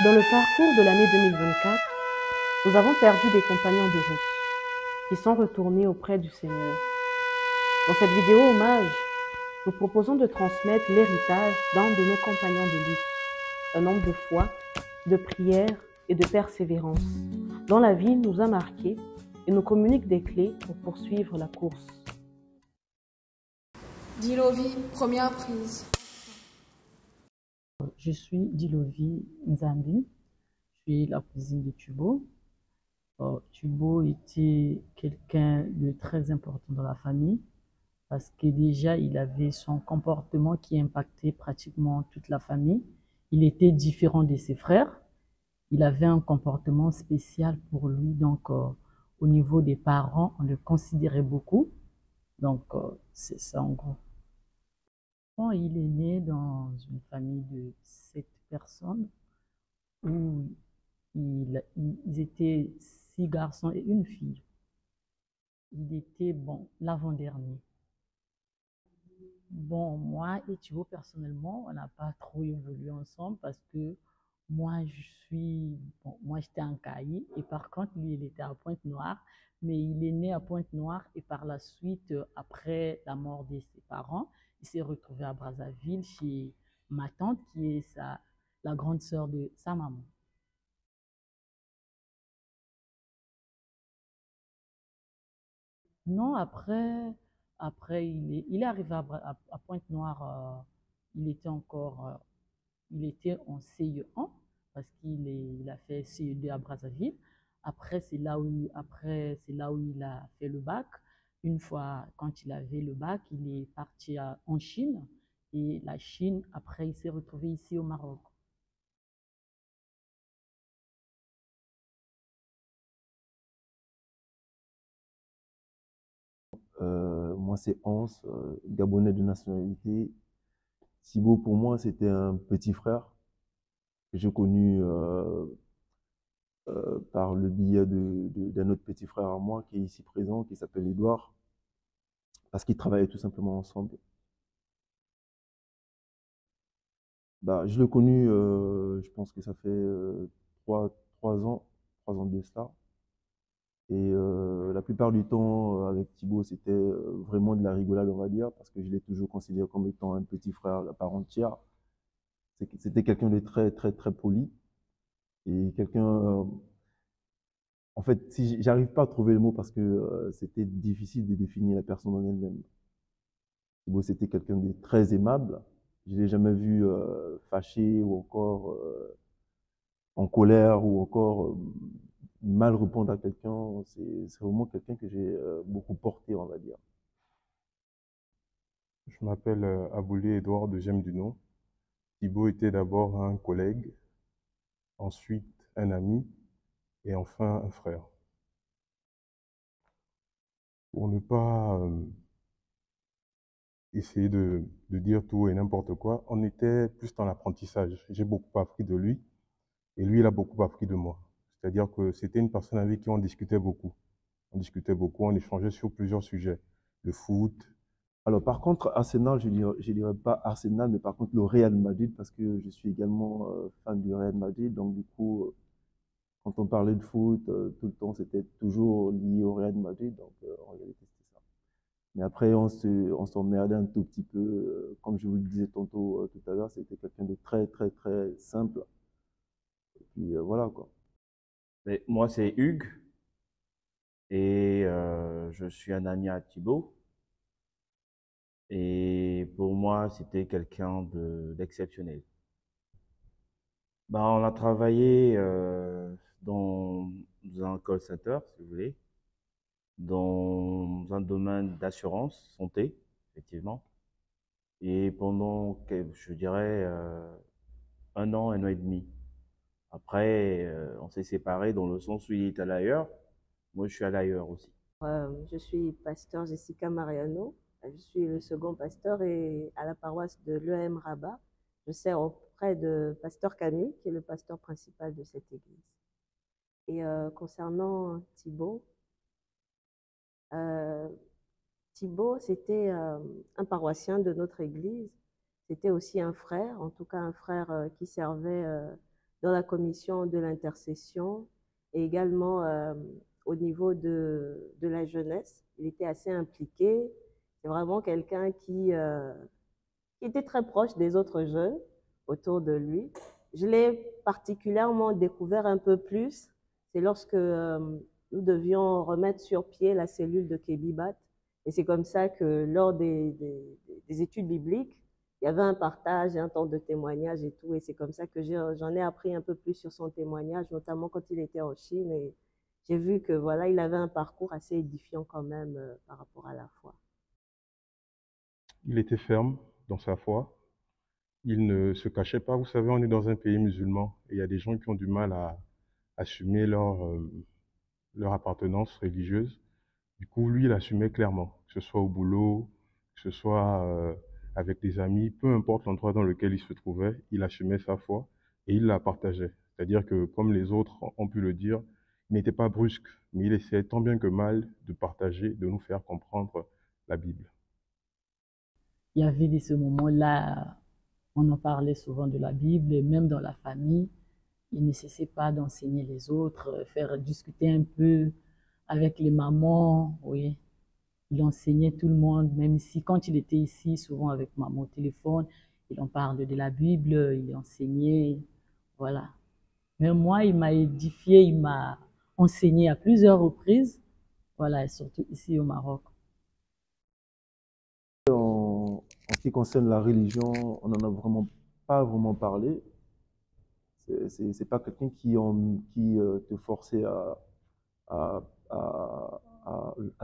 Dans le parcours de l'année 2024, nous avons perdu des compagnons de route qui sont retournés auprès du Seigneur. Dans cette vidéo hommage, nous proposons de transmettre l'héritage d'un de nos compagnons de lutte, un homme de foi, de prière et de persévérance, dont la vie nous a marqués et nous communique des clés pour poursuivre la course. Dilovi, première prise. Je suis Dilovi Nzambi, je suis la cousine de Tubo. Tubo était quelqu'un de très important dans la famille parce que déjà il avait son comportement qui impactait pratiquement toute la famille. Il était différent de ses frères. Il avait un comportement spécial pour lui, donc au niveau des parents, on le considérait beaucoup. Donc c'est ça en gros. Il est né dans une famille de 7 personnes où ils étaient 6 garçons et une fille. Il était, bon, l'avant-dernier. Bon, moi et Thibaut, personnellement, on n'a pas trop évolué ensemble parce que moi, moi j'étais en Cailly et par contre, lui, il était à Pointe-Noire, mais il est né à Pointe-Noire et par la suite, après la mort de ses parents, il s'est retrouvé à Brazzaville chez ma tante qui est la grande sœur de sa maman. Non, après il est arrivé à Pointe-Noire, il était en CE1 parce il a fait CE2 à Brazzaville. Après, c'est là où il a fait le bac. Une fois, quand il avait le bac, il est parti en Chine. Et la Chine, après, il s'est retrouvé ici au Maroc. Moi, c'est Hans, Gabonais de nationalité. Thibaut, pour moi, c'était un petit frère que j'ai connu par le biais d'un autre petit frère à moi qui est ici présent, qui s'appelle Edouard, parce qu'ils travaillaient tout simplement ensemble. Bah, je l'ai connu, je pense que ça fait 3 ans, 3 ans de cela. Et la plupart du temps, avec Thibaut, c'était vraiment de la rigolade, on va dire, parce que je l'ai toujours considéré comme étant un petit frère à part entière. C'était quelqu'un de très, très, très poli. Et quelqu'un, en fait, si j'arrive pas à trouver le mot parce que c'était difficile de définir la personne en elle-même. Thibaut, c'était quelqu'un de très aimable. Je l'ai jamais vu fâché ou encore en colère ou encore mal répondre à quelqu'un. C'est vraiment quelqu'un que j'ai beaucoup porté, on va dire. Je m'appelle Aboulé Edouard de Gemme du Nom. Thibaut était d'abord un collègue, ensuite un ami et enfin un frère. Pour ne pas essayer de dire tout et n'importe quoi, on était plus dans l'apprentissage. J'ai beaucoup appris de lui et lui, il a beaucoup appris de moi. C'est-à-dire que c'était une personne avec qui on discutait beaucoup. On discutait beaucoup, on échangeait sur plusieurs sujets. Le foot. Alors, par contre, Arsenal, je dirais pas Arsenal, mais par contre le Real Madrid, parce que je suis également fan du Real Madrid. Donc, du coup, quand on parlait de foot, tout le temps, c'était toujours lié au Real Madrid. Donc, en réalité, c'était ça. Mais après, on s'emmerdait un tout petit peu. Comme je vous le disais tantôt, tout à l'heure, c'était quelqu'un de très, très, très simple. Et puis, voilà, quoi. Mais moi, c'est Hugues et je suis un ami à Thibaut. Et pour moi, c'était quelqu'un d'exceptionnel. On a travaillé dans un call center, si vous voulez, dans un domaine d'assurance, santé, effectivement. Et pendant, je dirais, 1 an et demi. Après, on s'est séparés dans le sens où il est allé ailleurs. Moi, je suis allé ailleurs aussi. Je suis pasteur Jessica Mariano. Je suis le second pasteur et à la paroisse de l'EM Rabat. Je sers auprès de pasteur Camille, qui est le pasteur principal de cette église. Et concernant Thibaut, c'était un paroissien de notre église. C'était aussi un frère, en tout cas un frère qui servait dans la commission de l'intercession et également au niveau de la jeunesse. Il était assez impliqué. C'est vraiment quelqu'un qui était très proche des autres jeunes autour de lui. Je l'ai particulièrement découvert un peu plus, c'est lorsque nous devions remettre sur pied la cellule de Kébibat. Et c'est comme ça que lors des études bibliques, il y avait un partage, un temps de témoignage et tout. Et c'est comme ça que j'en ai appris un peu plus sur son témoignage, notamment quand il était en Chine. Et j'ai vu que voilà, il avait un parcours assez édifiant quand même par rapport à la foi. Il était ferme dans sa foi. Il ne se cachait pas. Vous savez, on est dans un pays musulman et il y a des gens qui ont du mal à assumer leur appartenance religieuse. Du coup, lui, il assumait clairement, que ce soit au boulot, que ce soit avec des amis, peu importe l'endroit dans lequel il se trouvait, il assumait sa foi et il la partageait. C'est-à-dire que, comme les autres ont pu le dire, il n'était pas brusque, mais il essayait tant bien que mal de partager, de nous faire comprendre la Bible. Il y avait ce moment-là, on en parlait souvent de la Bible, et même dans la famille, il ne cessait pas d'enseigner les autres, faire discuter un peu avec les mamans, oui. Il enseignait tout le monde, même si quand il était ici, souvent avec maman au téléphone, il en parle de la Bible, il enseignait, voilà. Mais moi, il m'a édifié, il m'a enseigné à plusieurs reprises, voilà, et surtout ici au Maroc. En ce qui concerne la religion, on n'en a vraiment pas vraiment parlé. C'est pas quelqu'un qui te forçait à, à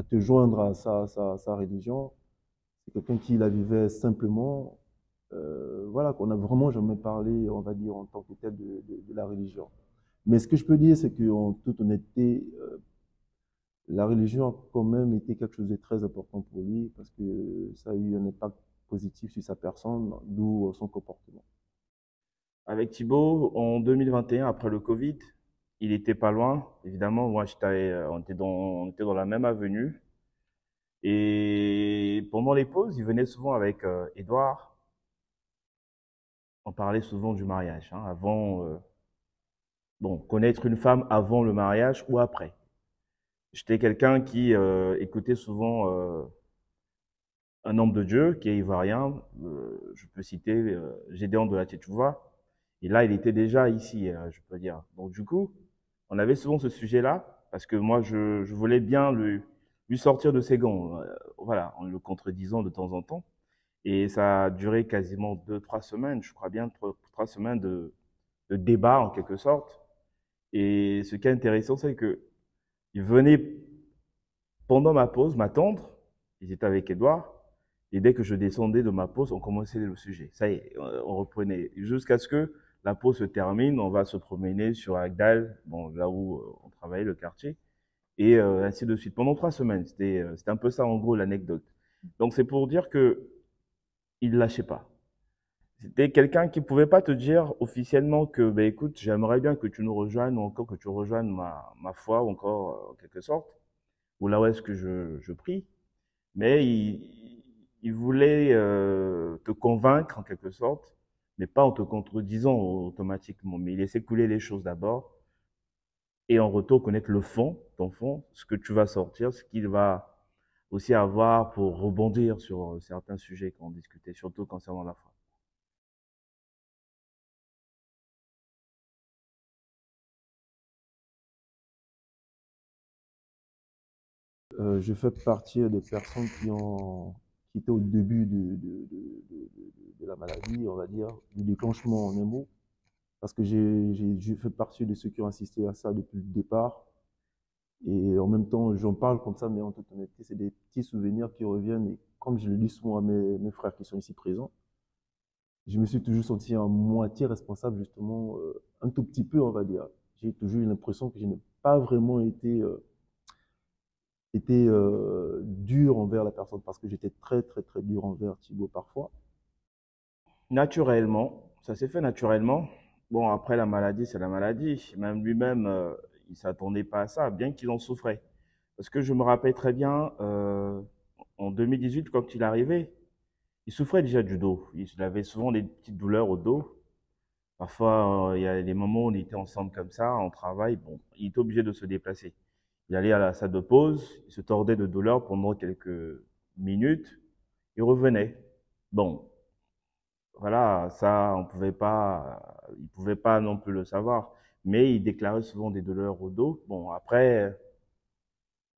te joindre à sa religion. C'est quelqu'un qui la vivait simplement. Voilà, qu'on n'a vraiment jamais parlé, on va dire, en tant que tel de la religion. Mais ce que je peux dire, c'est qu'en toute honnêteté, la religion a quand même été quelque chose de très important pour lui parce que ça a eu un impact positif sur sa personne, d'où son comportement. Avec Thibaut, en 2021, après le Covid, il était pas loin. Évidemment, moi, on était dans la même avenue. Et pendant les pauses, il venait souvent avec Edouard. On parlait souvent du mariage, hein, connaître une femme avant le mariage ou après. J'étais quelqu'un qui écoutait souvent un homme de Dieu qui est ivoirien. Je peux citer Gédéon de la Tchétchouva. Et là, il était déjà ici, je peux dire. Donc, du coup, on avait souvent ce sujet-là, parce que moi, je voulais bien lui sortir de ses gants, voilà, en le contredisant de temps en temps. Et ça a duré quasiment 2-3 semaines, je crois bien, 3 semaines de débat, en quelque sorte. Et ce qui est intéressant, c'est que il venait pendant ma pause m'attendre, ils étaient avec Edouard, et dès que je descendais de ma pause, on commençait le sujet. Ça y est, on reprenait. Jusqu'à ce que la pause se termine, on va se promener sur Agdal, bon, là où on travaillait, le quartier, et ainsi de suite. Pendant 3 semaines, c'était un peu ça en gros l'anecdote. Donc c'est pour dire que il lâchait pas. C'était quelqu'un qui pouvait pas te dire officiellement que, ben écoute, j'aimerais bien que tu nous rejoignes, ou encore que tu rejoignes ma foi, ou encore en quelque sorte, ou là où est-ce que je prie. Mais il voulait te convaincre en quelque sorte, mais pas en te contredisant automatiquement. Mais il laissait couler les choses d'abord, et en retour connaître le fond, ton fond, ce que tu vas sortir, ce qu'il va aussi avoir pour rebondir sur certains sujets qu'on discutait, surtout concernant la foi. Je fais partie des personnes qui étaient au début de la maladie, on va dire, du déclenchement en un mot, parce que j'ai fait partie de ceux qui ont assisté à ça depuis le départ. Et en même temps, j'en parle comme ça, mais en toute honnêteté, c'est des petits souvenirs qui reviennent. Et comme je le dis souvent à mes frères qui sont ici présents, je me suis toujours senti à moitié responsable, justement, un tout petit peu, on va dire. J'ai toujours eu l'impression que je n'ai pas vraiment été dur envers la personne parce que j'étais très, très, très dur envers Thibaut parfois. Naturellement, ça s'est fait naturellement. Bon, après la maladie, c'est la maladie. Même lui-même, il s'attendait pas à ça, bien qu'il en souffrait. Parce que je me rappelle très bien, en 2018, quand il arrivait, il souffrait déjà du dos. Il avait souvent des petites douleurs au dos. Parfois, il y a des moments où on était ensemble comme ça, en travail, bon, il était obligé de se déplacer. Il allait à la salle de pause, il se tordait de douleur pendant quelques minutes, il revenait. Bon, voilà, ça, il pouvait pas non plus le savoir, mais il déclarait souvent des douleurs au dos. Bon, après,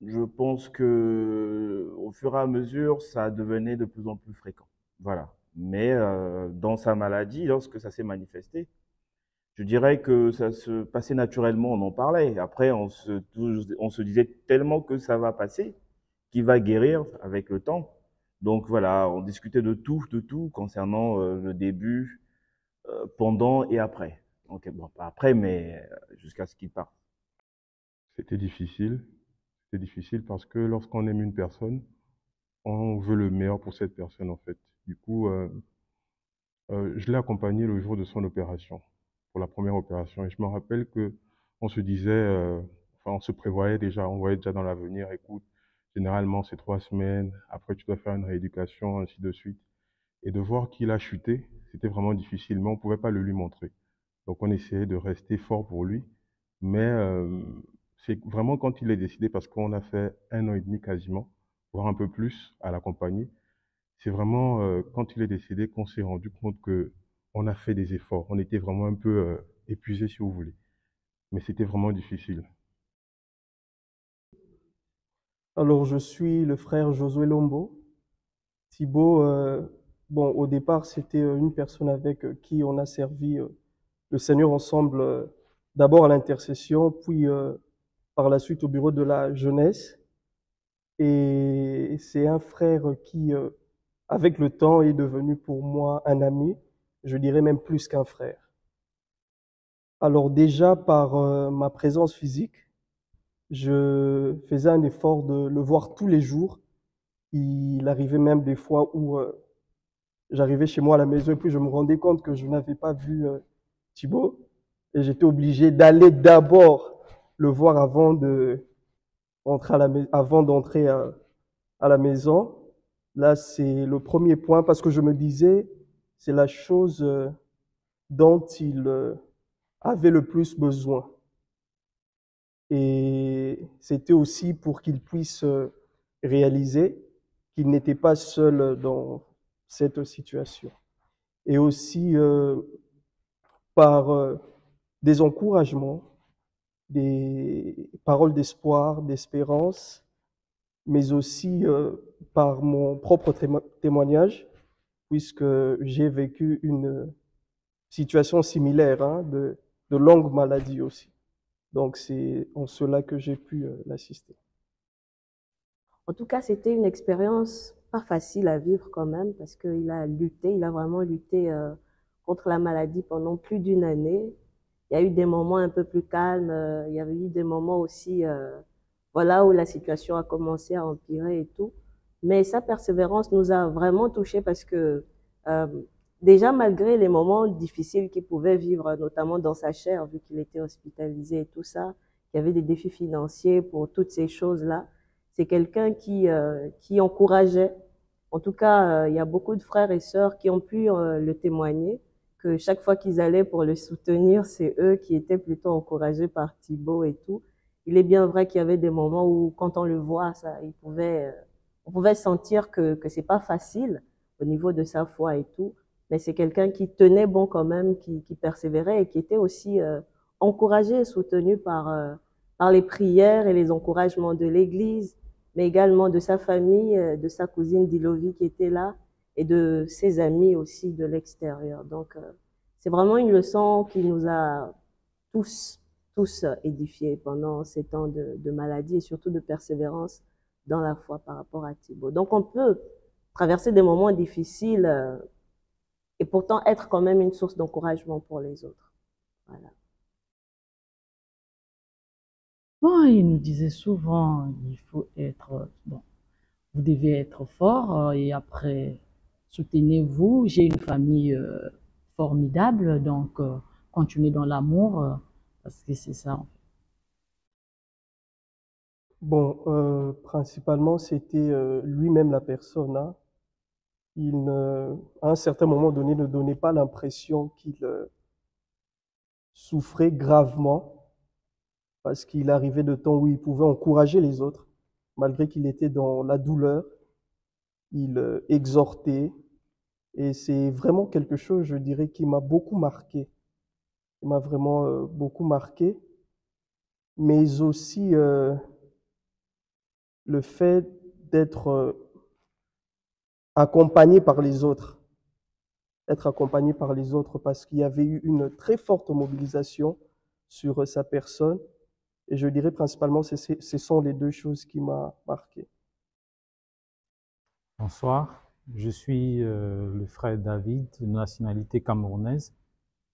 je pense que au fur et à mesure, ça devenait de plus en plus fréquent. Voilà. Mais dans sa maladie, lorsque ça s'est manifesté, je dirais que ça se passait naturellement, on en parlait. Après, on se disait tellement que ça va passer, qu'il va guérir avec le temps. Donc voilà, on discutait de tout concernant le début, pendant et après. Donc bon, pas après, mais jusqu'à ce qu'il parte. C'était difficile. C'était difficile parce que lorsqu'on aime une personne, on veut le meilleur pour cette personne, en fait. Du coup, je l'ai accompagné le jour de son opération, pour la première opération. Et je me rappelle que on se disait, enfin, on se prévoyait déjà, on voyait déjà dans l'avenir, écoute, généralement c'est 3 semaines, après tu dois faire une rééducation, ainsi de suite. Et de voir qu'il a chuté, c'était vraiment difficile, mais on pouvait pas le lui montrer. Donc on essayait de rester fort pour lui, mais c'est vraiment quand il est décidé, parce qu'on a fait 1 an et demi quasiment, voire un peu plus à l'accompagner. C'est vraiment quand il est décédé qu'on s'est rendu compte que on a fait des efforts. On était vraiment un peu épuisés, si vous voulez. Mais c'était vraiment difficile. Alors, je suis le frère Josué Lombo. Thibaut, bon, au départ, c'était une personne avec qui on a servi le Seigneur ensemble, d'abord à l'intercession, puis par la suite au bureau de la jeunesse. Et c'est un frère qui, avec le temps, est devenu pour moi un ami, je dirais même plus qu'un frère. Alors déjà, par ma présence physique, je faisais un effort de le voir tous les jours. Il arrivait même des fois où j'arrivais chez moi à la maison et puis je me rendais compte que je n'avais pas vu Thibaut et j'étais obligé d'aller d'abord le voir avant de rentrer avant d'entrer à la maison. Là, c'est le premier point parce que je me disais, c'est la chose dont il avait le plus besoin. Et c'était aussi pour qu'il puisse réaliser qu'il n'était pas seul dans cette situation. Et aussi par des encouragements, des paroles d'espoir, d'espérance, mais aussi par mon propre témoignage, puisque j'ai vécu une situation similaire, hein, de longue maladie aussi. Donc c'est en cela que j'ai pu l'assister. En tout cas, c'était une expérience pas facile à vivre quand même parce qu'il a lutté, il a vraiment lutté contre la maladie pendant plus d'une année. Il y a eu des moments un peu plus calmes, il y avait eu des moments aussi, voilà, où la situation a commencé à empirer et tout. Mais sa persévérance nous a vraiment touchés parce que euh, déjà malgré les moments difficiles qu'il pouvait vivre, notamment dans sa chair, vu qu'il était hospitalisé et tout ça, il y avait des défis financiers pour toutes ces choses-là. C'est quelqu'un qui encourageait. En tout cas, il y a beaucoup de frères et sœurs qui ont pu le témoigner, que chaque fois qu'ils allaient pour le soutenir, c'est eux qui étaient plutôt encouragés par Thibaut et tout. Il est bien vrai qu'il y avait des moments où, quand on le voit, on pouvait sentir que c'est pas facile au niveau de sa foi et tout, mais c'est quelqu'un qui tenait bon quand même, qui persévérait et qui était aussi encouragé et soutenu par les prières et les encouragements de l'Église, mais également de sa famille, de sa cousine Dilovi qui était là, et de ses amis aussi de l'extérieur. Donc, c'est vraiment une leçon qui nous a tous édifiés pendant ces temps de maladie et surtout de persévérance dans la foi par rapport à Thibaut. Donc, on peut traverser des moments difficiles et pourtant être quand même une source d'encouragement pour les autres. Voilà. Bon, il nous disait souvent, il faut être, bon, vous devez être fort et après, soutenez-vous. J'ai une famille formidable, donc continuez dans l'amour parce que c'est ça. Bon, principalement, c'était lui-même la personne, hein. À un certain moment donné, ne donnait pas l'impression souffrait gravement parce qu'il arrivait de temps où il pouvait encourager les autres, malgré qu'il était dans la douleur, il exhortait. Et c'est vraiment quelque chose, je dirais, qui m'a beaucoup marqué. Il m'a vraiment beaucoup marqué. Mais aussi le fait d'être accompagné par les autres. Être accompagné par les autres parce qu'il y avait eu une très forte mobilisation sur sa personne. Et je dirais principalement, ce sont les deux choses qui m'ont marqué. Bonsoir, je suis le frère David, de nationalité camerounaise,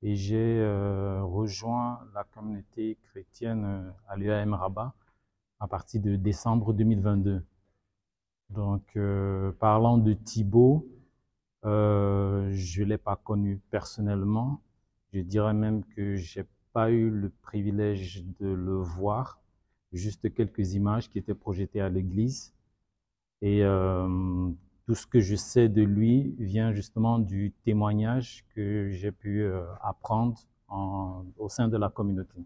et j'ai rejoint la communauté chrétienne à l'UAM Rabat à partir de décembre 2022. Donc, parlant de Thibaut, je ne l'ai pas connu personnellement. Je dirais même que je n'ai pas eu le privilège de le voir, juste quelques images qui étaient projetées à l'église. Et tout ce que je sais de lui vient justement du témoignage que j'ai pu apprendre au sein de la communauté.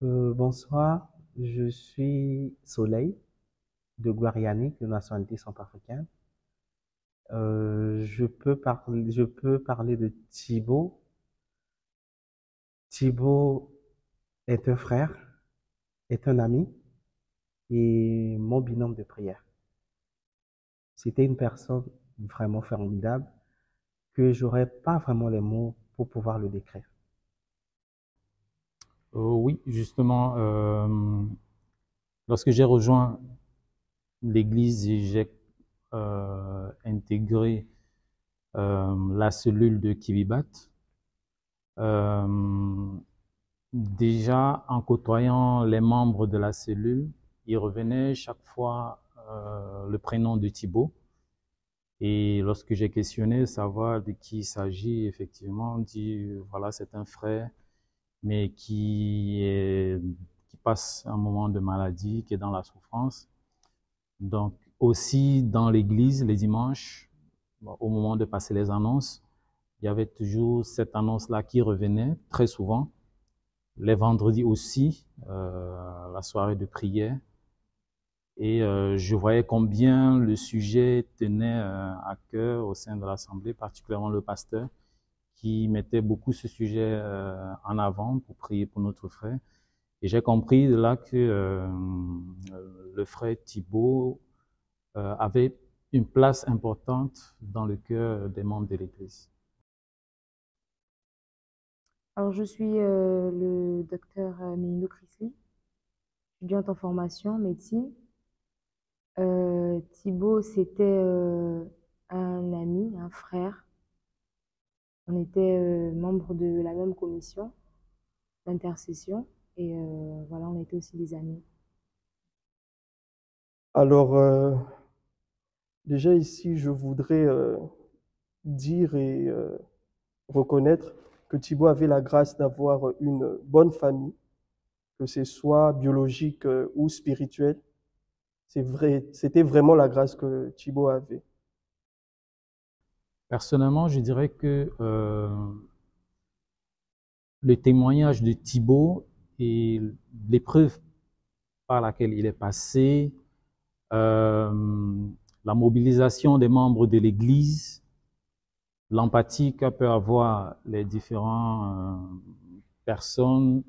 Bonsoir, je suis Soleil de Guariani, de nationalité centrafricaine. Je peux parler de Thibaut. Thibaut est un frère, est un ami et mon binôme de prière. C'était une personne vraiment formidable que j'aurais pas vraiment les mots pour pouvoir le décrire. Oui, justement, lorsque j'ai rejoint l'église et j'ai intégré la cellule de Kivibat, déjà en côtoyant les membres de la cellule, il revenait chaque fois le prénom de Thibaut. Et lorsque j'ai questionné savoir de qui il s'agit, effectivement, on dit voilà, c'est un frère, mais qui passe un moment de maladie, qui est dans la souffrance. Donc, aussi dans l'église, les dimanches, au moment de passer les annonces, il y avait toujours cette annonce-là qui revenait très souvent. Les vendredis aussi, la soirée de prière. Et je voyais combien le sujet tenait à cœur au sein de l'Assemblée, particulièrement le pasteur, qui mettait beaucoup ce sujet en avant pour prier pour notre frère. Et j'ai compris de là que le frère Thibaut avait une place importante dans le cœur des membres de l'Église. Alors, je suis le docteur Minindo Chrisley, étudiante en formation en médecine. Thibaut, c'était un ami, un frère. On était membre de la même commission d'intercession et voilà, on était aussi des amis. Alors, déjà ici, je voudrais dire et reconnaître que Thibaut avait la grâce d'avoir une bonne famille, que ce soit biologique ou spirituelle. C'est vrai, c'était vraiment la grâce que Thibaut avait. Personnellement, je dirais que le témoignage de Thibaut et l'épreuve par laquelle il est passé, la mobilisation des membres de l'Église, l'empathie que peuvent avoir les différentes personnes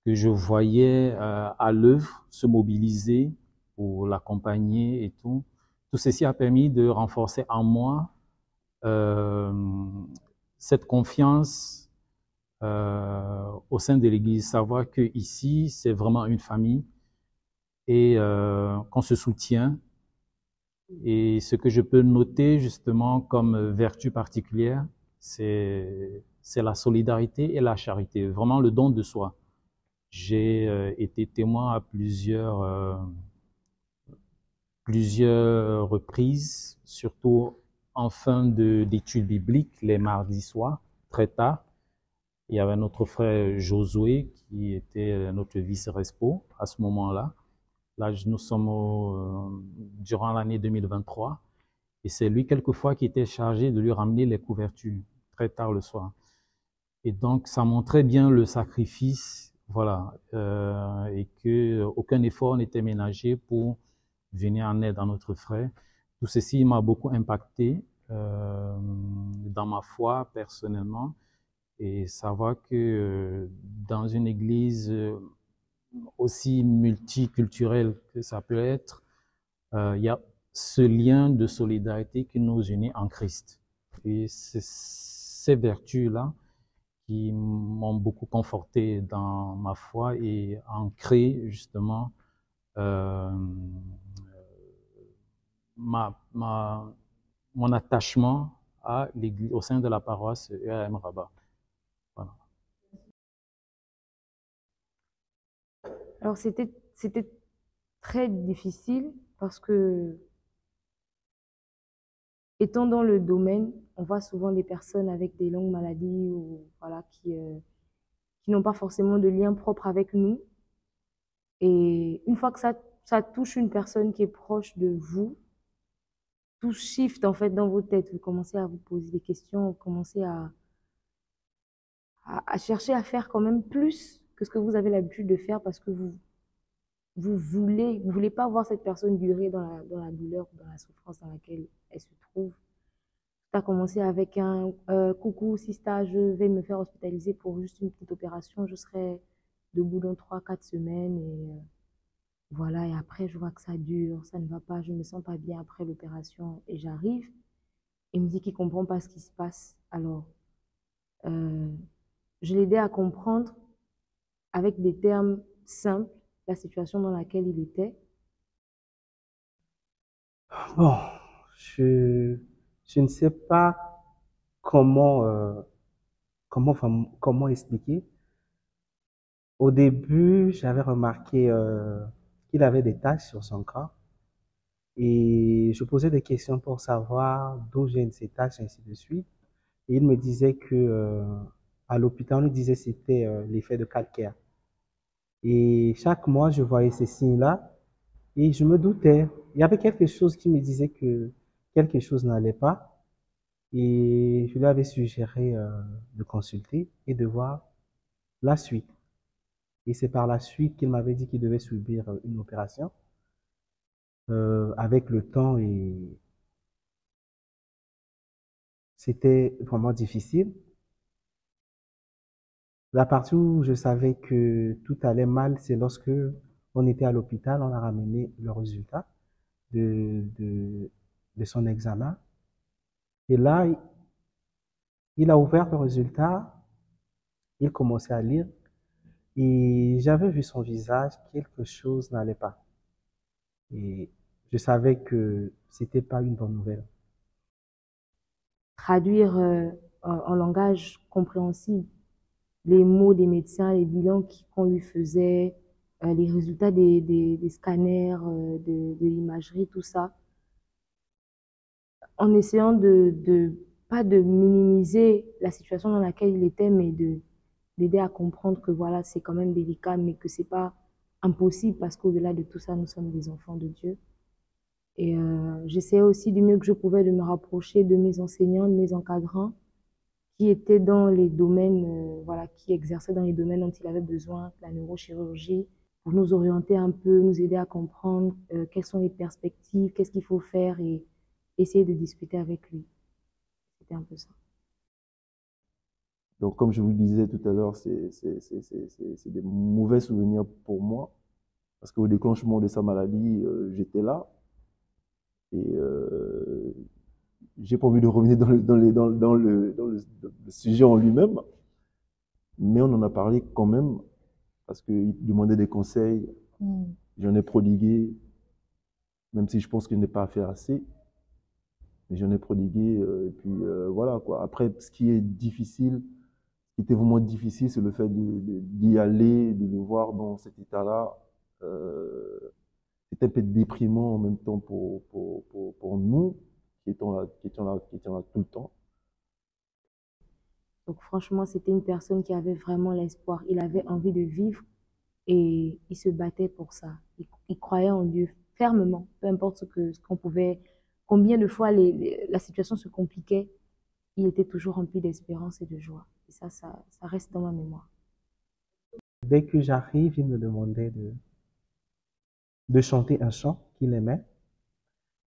que je voyais à l'œuvre se mobiliser pour l'accompagner et tout. Tout ceci a permis de renforcer en moi cette confiance au sein de l'Église, savoir que ici c'est vraiment une famille et qu'on se soutient. Et ce que je peux noter justement comme vertu particulière, c'est la solidarité et la charité, vraiment le don de soi. J'ai été témoin à plusieurs reprises, surtout en fin d'études bibliques, les mardis soirs, très tard. Il y avait notre frère Josué qui était notre vice-respo à ce moment-là. Là, nous sommes durant l'année 2023 et c'est lui quelquefois qui était chargé de lui ramener les couvertures très tard le soir. Et donc, ça montrait bien le sacrifice, voilà, et que aucun effort n'était ménagé pour venir en aide à notre frère. Tout ceci m'a beaucoup impacté dans ma foi personnellement, et savoir que dans une église aussi multiculturelle que ça peut être, il y a ce lien de solidarité qui nous unit en Christ. Et c'est ces vertus-là qui m'ont beaucoup conforté dans ma foi et ancré justement mon attachement à l'église, au sein de la paroisse EAM Rabat. Voilà. Alors, c'était très difficile parce que, étant dans le domaine, on voit souvent des personnes avec des longues maladies ou voilà, qui n'ont pas forcément de lien propre avec nous. Et une fois que ça touche une personne qui est proche de vous, tout shift en fait dans vos têtes. Vous commencez à vous poser des questions, vous commencez à chercher à faire quand même plus que ce que vous avez l'habitude de faire parce que vous voulez pas voir cette personne durer dans la douleur, dans la souffrance dans laquelle elle se trouve. Tu as commencé avec un coucou, sista, je vais me faire hospitaliser pour juste une petite opération, je serai debout dans 3-4 semaines et voilà, et après je vois que ça dure, ça ne va pas, je me sens pas bien après l'opération et j'arrive. Il me dit qu'il comprend pas ce qui se passe. Alors, je l'aidais à comprendre avec des termes simples la situation dans laquelle il était. Bon, je ne sais pas comment expliquer. Au début, j'avais remarqué qu'il avait des taches sur son corps et je posais des questions pour savoir d'où viennent ces taches, ainsi de suite. Et il me disait que à l'hôpital, on lui disait que c'était l'effet de calcaire. Et chaque mois, je voyais ces signes-là et je me doutais. Il y avait quelque chose qui me disait que quelque chose n'allait pas et je lui avais suggéré de consulter et de voir la suite. Et c'est par la suite qu'il m'avait dit qu'il devait subir une opération avec le temps et c'était vraiment difficile. La partie où je savais que tout allait mal, c'est lorsque on était à l'hôpital, on a ramené le résultat de son examen. Et là, il a ouvert le résultat, il commençait à lire et j'avais vu son visage, quelque chose n'allait pas. Et je savais que c'était pas une bonne nouvelle. Traduire en langage compréhensible les mots des médecins, les bilans qu'on lui faisait, les résultats des scanners, de l'imagerie, tout ça, en essayant pas de minimiser la situation dans laquelle il était, mais d'aider à comprendre que voilà, c'est quand même délicat, mais que c'est pas impossible parce qu'au-delà de tout ça, nous sommes des enfants de Dieu. Et j'essayais aussi du mieux que je pouvais de me rapprocher de mes enseignants, de mes encadrants, qui étaient dans les domaines, voilà, qui exerçaient dans les domaines dont il avait besoin, la neurochirurgie, pour nous orienter un peu, nous aider à comprendre quelles sont les perspectives, qu'est-ce qu'il faut faire et essayer de discuter avec lui. C'était un peu ça. Donc, comme je vous le disais tout à l'heure, c'est des mauvais souvenirs pour moi, parce qu'au déclenchement de sa maladie, j'étais là, et j'ai pas envie de revenir dans le sujet en lui-même, mais on en a parlé quand même, parce qu'il demandait des conseils, j'en ai prodigué, même si je pense qu'il n'est pas à faire assez, mais j'en ai prodigué, et puis voilà quoi. Après, ce qui est difficile, ce qui était vraiment difficile, c'est le fait d'y aller, de le voir dans cet état-là. C'était un peu déprimant en même temps pour nous, qui étions là tout le temps. Donc franchement, c'était une personne qui avait vraiment l'espoir. Il avait envie de vivre et il se battait pour ça. Il croyait en Dieu fermement, peu importe ce qu'on pouvait, combien de fois la situation se compliquait. il était toujours rempli d'espérance et de joie. Et ça reste dans ma mémoire. Dès que j'arrive, il me demandait de chanter un chant qu'il aimait.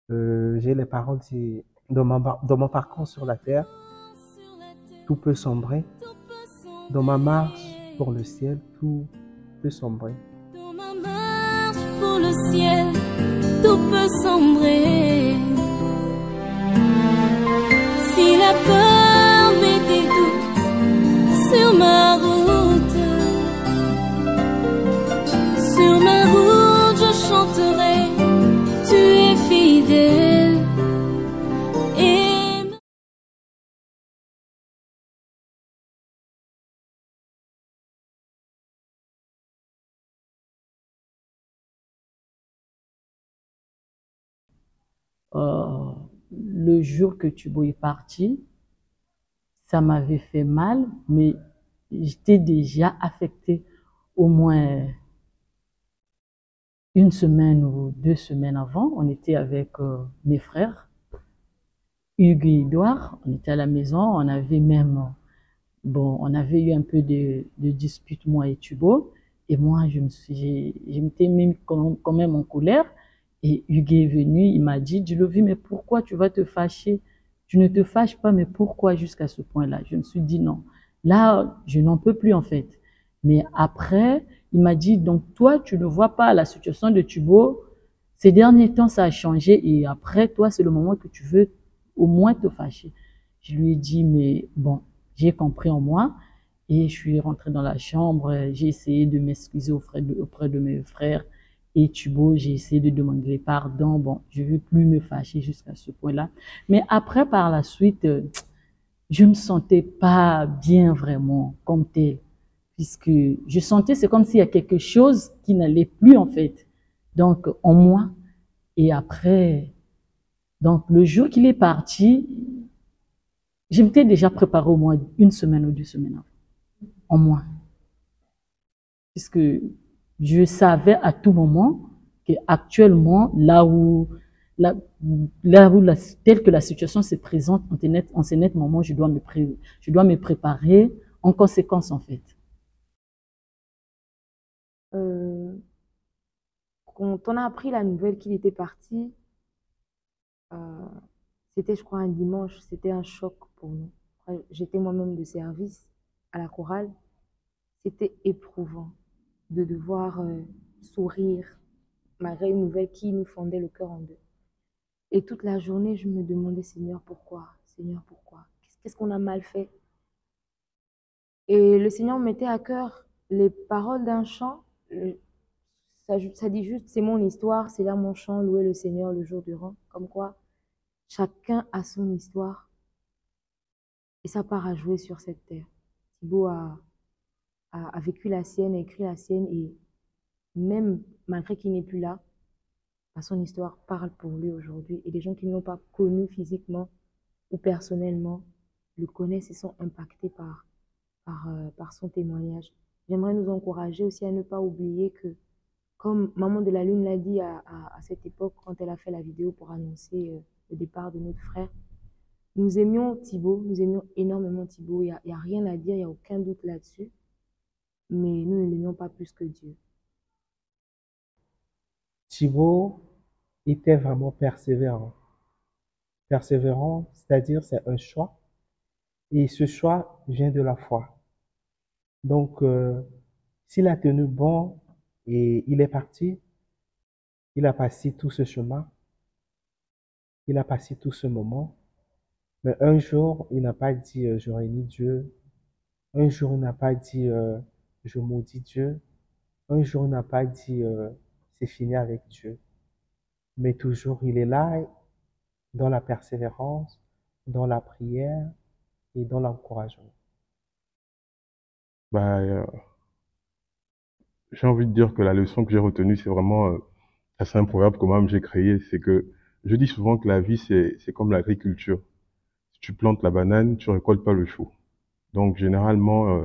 J'ai les paroles dans mon parcours sur la terre, tout peut sombrer. Dans ma marche pour le ciel, tout peut sombrer. Dans ma marche pour le ciel, tout peut sombrer. Si la peur met des doutes sur ma route, je chanterai, tu es fidèle. Le jour que Thibaut est parti, ça m'avait fait mal, mais j'étais déjà affectée au moins une semaine ou 2 semaines avant. On était avec mes frères, Hugues et Edouard, on était à la maison, on avait même, on avait eu un peu de dispute, moi et Thibaut, et moi, je m'étais mis quand même en colère. Et Hugues est venu, il m'a dit, Djulovi, mais pourquoi tu vas te fâcher? Tu ne te fâches pas, mais pourquoi jusqu'à ce point-là? Je me suis dit non. Là, je n'en peux plus en fait. Mais après, il m'a dit, donc toi, tu ne vois pas la situation de Thibaut. Ces derniers temps, ça a changé et après, toi, c'est le moment que tu veux au moins te fâcher. Je lui ai dit, mais bon, j'ai compris en moi et je suis rentrée dans la chambre. J'ai essayé de m'excuser auprès de mes frères. Et Thibaut, j'ai essayé de demander pardon. Bon, je ne veux plus me fâcher jusqu'à ce point-là. Mais après, par la suite, je me sentais pas bien vraiment comme tel. Puisque je sentais, c'est comme s'il y a quelque chose qui n'allait plus en fait. Donc, en moi. Et après, donc le jour qu'il est parti, je m'étais déjà préparé au moins 1 semaine ou 2 semaines avant. En moi. Puisque je savais à tout moment qu'actuellement, telle que la situation se présente en ce net moment, je dois me préparer en conséquence, en fait. Quand on a appris la nouvelle qu'il était parti, c'était, je crois, un dimanche, c'était un choc pour nous. J'étais moi-même de service à la chorale. C'était éprouvant de devoir sourire malgré une nouvelle qui nous fendait le cœur en deux. Et toute la journée, je me demandais, Seigneur, pourquoi? Seigneur, pourquoi? Qu'est-ce qu'on a mal fait? Et le Seigneur me mettait à cœur les paroles d'un chant. Ça dit juste, c'est mon histoire, c'est là mon chant, louer le Seigneur le jour durant. Comme quoi, chacun a son histoire. Et ça part à jouer sur cette terre. Thibaut a vécu la sienne, a écrit la sienne, et même malgré qu'il n'est plus là, son histoire parle pour lui aujourd'hui. Et les gens qui ne l'ont pas connu physiquement ou personnellement le connaissent et sont impactés par son témoignage. J'aimerais nous encourager aussi à ne pas oublier que, comme Maman de la Lune l'a dit à cette époque, quand elle a fait la vidéo pour annoncer le départ de notre frère, nous aimions Thibaut, nous aimions énormément Thibaut, il n'y a rien à dire, il n'y a aucun doute là-dessus, mais nous ne l'aimions pas plus que Dieu. Thibaut était vraiment persévérant. Persévérant, c'est-à-dire c'est un choix, et ce choix vient de la foi. Donc, s'il a tenu bon et il est parti, il a passé tout ce chemin, il a passé tout ce moment, mais un jour, il n'a pas dit je réunis Dieu, un jour, il n'a pas dit je maudis Dieu, un jour, il n'a pas dit c'est fini avec Dieu, mais toujours, il est là dans la persévérance, dans la prière et dans l'encouragement. J'ai envie de dire que la leçon que j'ai retenue, c'est vraiment assez un proverbe que moi-même j'ai créé, c'est que je dis souvent que la vie, c'est comme l'agriculture. Si tu plantes la banane, tu récoltes pas le chou. Donc généralement,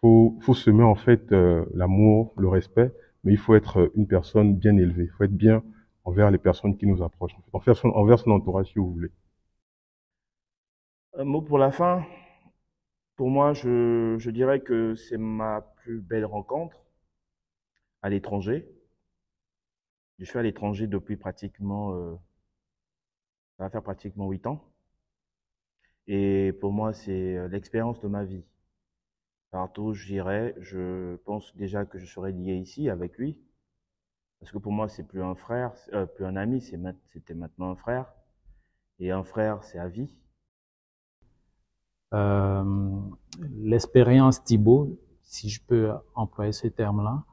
faut semer en fait l'amour, le respect, mais il faut être une personne bien élevée. Il faut être bien envers les personnes qui nous approchent, envers son entourage si vous voulez. Un mot pour la fin. Pour moi, je dirais que c'est ma plus belle rencontre à l'étranger. Je suis à l'étranger depuis pratiquement, ça va faire pratiquement 8 ans. Et pour moi, c'est l'expérience de ma vie. Partout où j'irai, je pense déjà que je serai lié ici avec lui. Parce que pour moi, c'est plus un frère, plus un ami, c'était maintenant un frère. Et un frère, c'est à vie. L'expérience Thibaut, si je peux employer ce terme-là,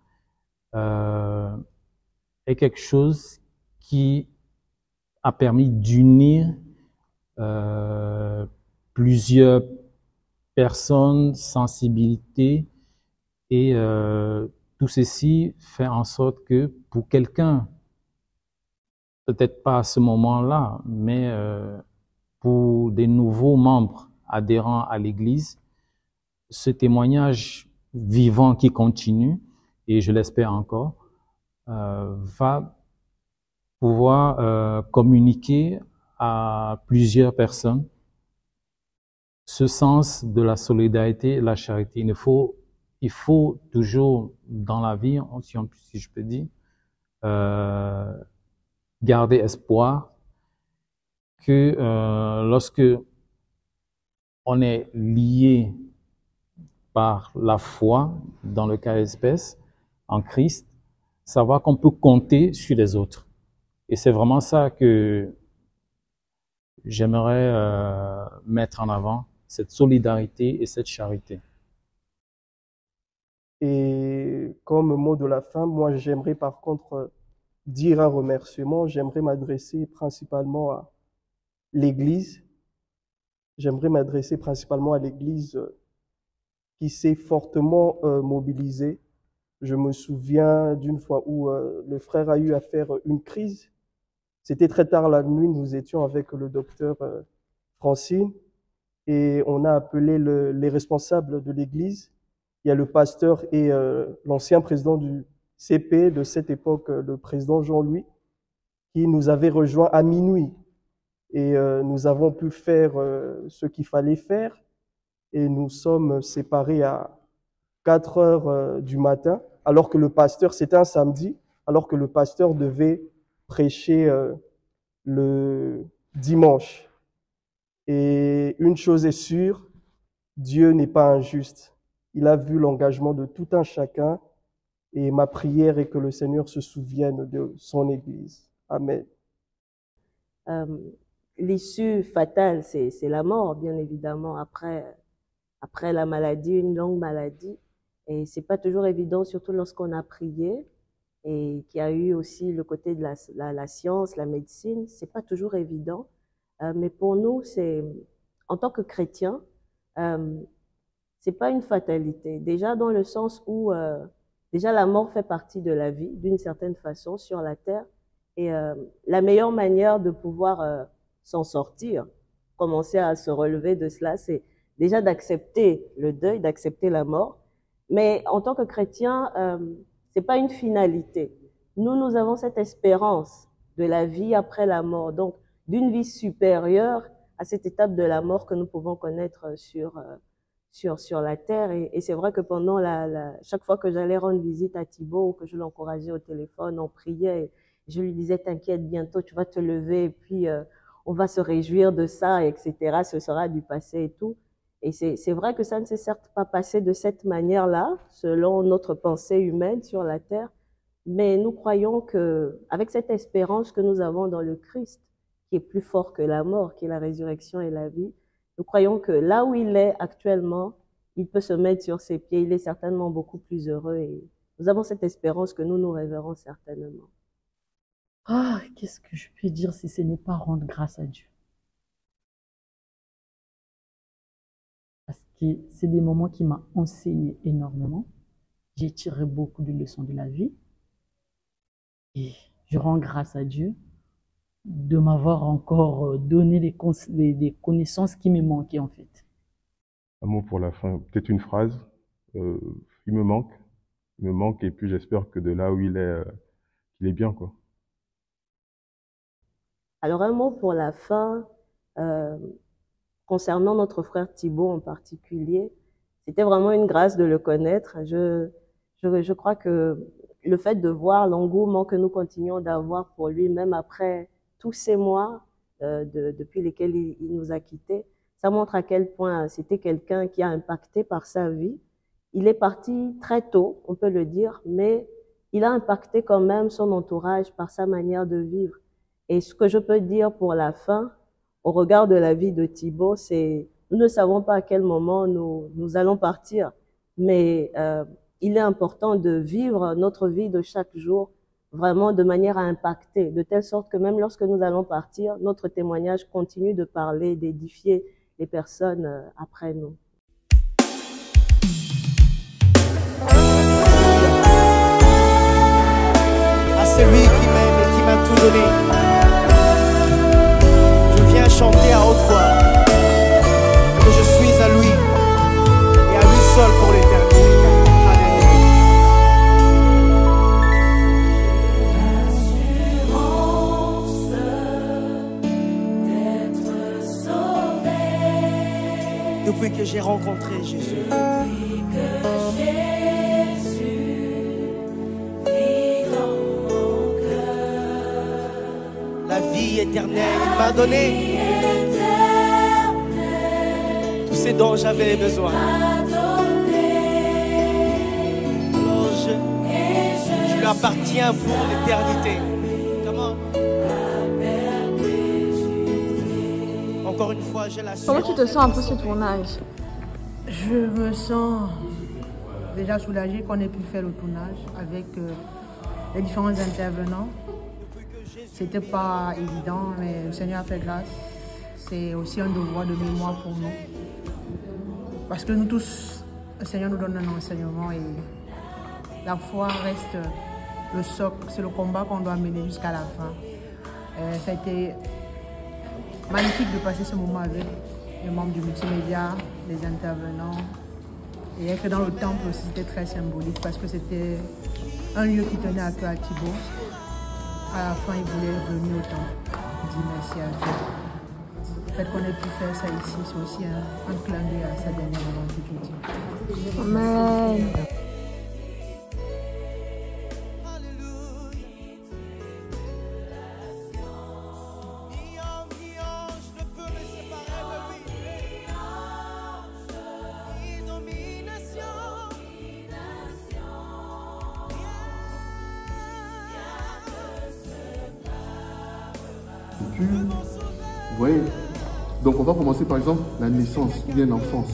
est quelque chose qui a permis d'unir plusieurs personnes, sensibilités, et tout ceci fait en sorte que pour quelqu'un, peut-être pas à ce moment-là, mais pour des nouveaux membres adhérents à l'Église, ce témoignage vivant qui continue, et je l'espère encore, va pouvoir communiquer à plusieurs personnes ce sens de la solidarité et la charité. Il faut toujours dans la vie, si je peux dire, garder espoir que lorsque on est lié par la foi, dans le cas espèce, en Christ, savoir qu'on peut compter sur les autres. Et c'est vraiment ça que j'aimerais mettre en avant, cette solidarité et cette charité. Et comme mot de la fin, moi j'aimerais par contre dire un remerciement. J'aimerais m'adresser principalement à l'Église. J'aimerais m'adresser principalement à l'Église qui s'est fortement mobilisée. Je me souviens d'une fois où le frère a eu à faire une crise. C'était très tard la nuit, nous étions avec le docteur Francine et on a appelé les responsables de l'Église. Il y a le pasteur et l'ancien président du CP de cette époque, le président Jean-Louis, qui nous avait rejoints à minuit. Et nous avons pu faire ce qu'il fallait faire. Et nous sommes séparés à 4 heures du matin, alors que le pasteur, c'était un samedi, alors que le pasteur devait prêcher le dimanche. Et une chose est sûre, Dieu n'est pas injuste. Il a vu l'engagement de tout un chacun et ma prière est que le Seigneur se souvienne de son Église. Amen. L'issue fatale, c'est la mort, bien évidemment, après la maladie, une longue maladie. Et c'est pas toujours évident, surtout lorsqu'on a prié et qu'il y a eu aussi le côté de la science, la médecine. C'est pas toujours évident. Mais pour nous, en tant que chrétiens, c'est pas une fatalité. Déjà dans le sens où déjà la mort fait partie de la vie d'une certaine façon sur la terre. Et la meilleure manière de pouvoir s'en sortir, commencer à se relever de cela, c'est déjà d'accepter le deuil, d'accepter la mort. Mais en tant que chrétien, c'est pas une finalité. Nous avons cette espérance de la vie après la mort, donc d'une vie supérieure à cette étape de la mort que nous pouvons connaître sur la terre. Et c'est vrai que pendant chaque fois que j'allais rendre visite à Thibaut, que je l'encourageais au téléphone, on priait, je lui disais, t'inquiète, bientôt tu vas te lever, et puis on va se réjouir de ça, etc. Ce sera du passé et tout. Et c'est vrai que ça ne s'est certes pas passé de cette manière-là, selon notre pensée humaine sur la terre, mais nous croyons que, avec cette espérance que nous avons dans le Christ, qui est plus fort que la mort, qui est la résurrection et la vie, nous croyons que là où il est actuellement, il peut se mettre sur ses pieds, il est certainement beaucoup plus heureux et nous avons cette espérance que nous nous révérons certainement. Ah, qu'est-ce que je peux dire si ce n'est pas rendre grâce à Dieu? Parce que c'est des moments qui m'ont enseigné énormément. J'ai tiré beaucoup de leçons de la vie. Et je rends grâce à Dieu de m'avoir encore donné des connaissances qui me manquaient en fait. Un mot pour la fin, peut-être une phrase. Il me manque et puis j'espère que de là où il est bien, quoi. Alors un mot pour la fin, concernant notre frère Thibaut en particulier, c'était vraiment une grâce de le connaître. Je crois que le fait de voir l'engouement que nous continuons d'avoir pour lui, même après tous ces mois depuis lesquels il nous a quittés, ça montre à quel point c'était quelqu'un qui a impacté par sa vie. Il est parti très tôt, on peut le dire, mais il a impacté quand même son entourage par sa manière de vivre. Et ce que je peux dire pour la fin, au regard de la vie de Thibaut, c'est nous ne savons pas à quel moment nous allons partir, mais il est important de vivre notre vie de chaque jour vraiment de manière à impacter, de telle sorte que même lorsque nous allons partir, notre témoignage continue de parler, d'édifier les personnes après nous. À celui qui m'aime et qui m'a tout donné, je viens chanter à haute voix que je suis à lui et à lui seul pour l'éternité. Depuis que j'ai rencontré Jésus. Depuis que Jésus vit dans mon cœur. La vie éternelle, il m'a donné tout ce dont j'avais besoin. Alors je lui appartiens pour l'éternité. Comment? Encore une fois, j'ai la Comment tu te sens après ce tournage? Je me sens déjà soulagée qu'on ait pu faire le tournage avec les différents intervenants. C'était pas évident, mais le Seigneur a fait grâce. C'est aussi un devoir de mémoire pour nous. Parce que nous tous, le Seigneur nous donne un enseignement et la foi reste le socle, c'est le combat qu'on doit mener jusqu'à la fin. Ça a été magnifique de passer ce moment avec les membres du multimédia, les intervenants. Et être dans le temple aussi, c'était très symbolique parce que c'était un lieu qui tenait à cœur à Thibaut. À la fin, il voulait venir au temple. Il dit merci à Dieu. Le fait qu'on ait pu faire ça ici, c'est aussi un clin d'œil à sa dernière volonté de Dieu. Amen. Vous voyez, donc on va commencer par exemple la naissance ou bien l'enfance.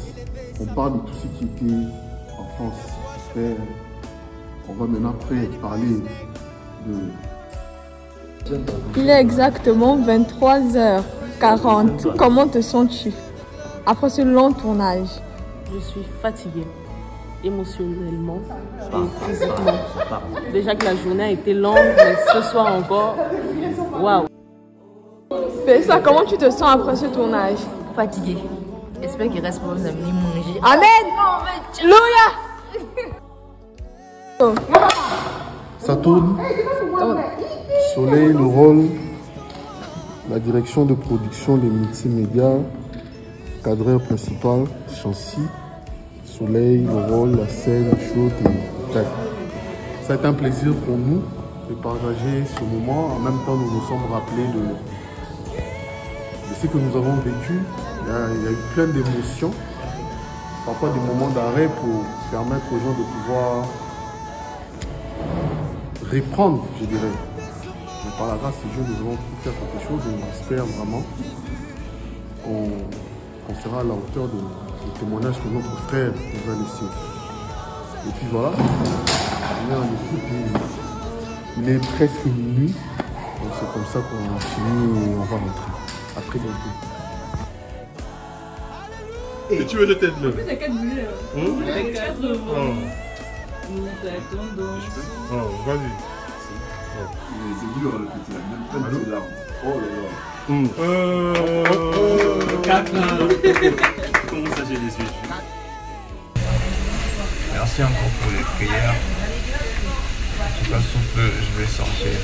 On parle de tout ce qui était enfance. Et on va maintenant après parler de... Il est exactement 23h40. Comment te sens-tu après ce long tournage? Je suis fatiguée, émotionnellement et physiquement. Déjà que la journée a été longue, mais ce soir encore, waouh! Fessa, comment tu te sens après ce tournage? Fatiguée. J'espère qu'il reste pour nos amis manger. Amen! Alléluia! Ça tourne. Soleil, le rôle, la direction de production des multimédias, cadreur principal, Chancy, Soleil, le rôle, la scène, chaude et tac. Ça a été un plaisir pour nous de partager ce moment. En même temps, nous nous sommes rappelés de ce que nous avons vécu. Il y a eu plein d'émotions, parfois des moments d'arrêt pour permettre aux gens de pouvoir reprendre, je dirais. Mais par la grâce de Dieu, nous avons pu faire quelque chose et on espère vraiment qu'on sera à la hauteur du témoignage que notre frère nous a laissé. Et puis voilà, on est en équipe et il est presque minuit. Donc c'est comme ça qu'on a fini et on va rentrer. À très bientôt. Et tu veux le tête là? C'est 4 bleus. C'est 4 bleus. Nous t'attendons. Oh, vas-y. C'est dur le petit là, même pas de larmes. Oh là là. 4 Comment ça j'ai déçu? Merci encore pour les prières. Je sais pas si je vais sortir.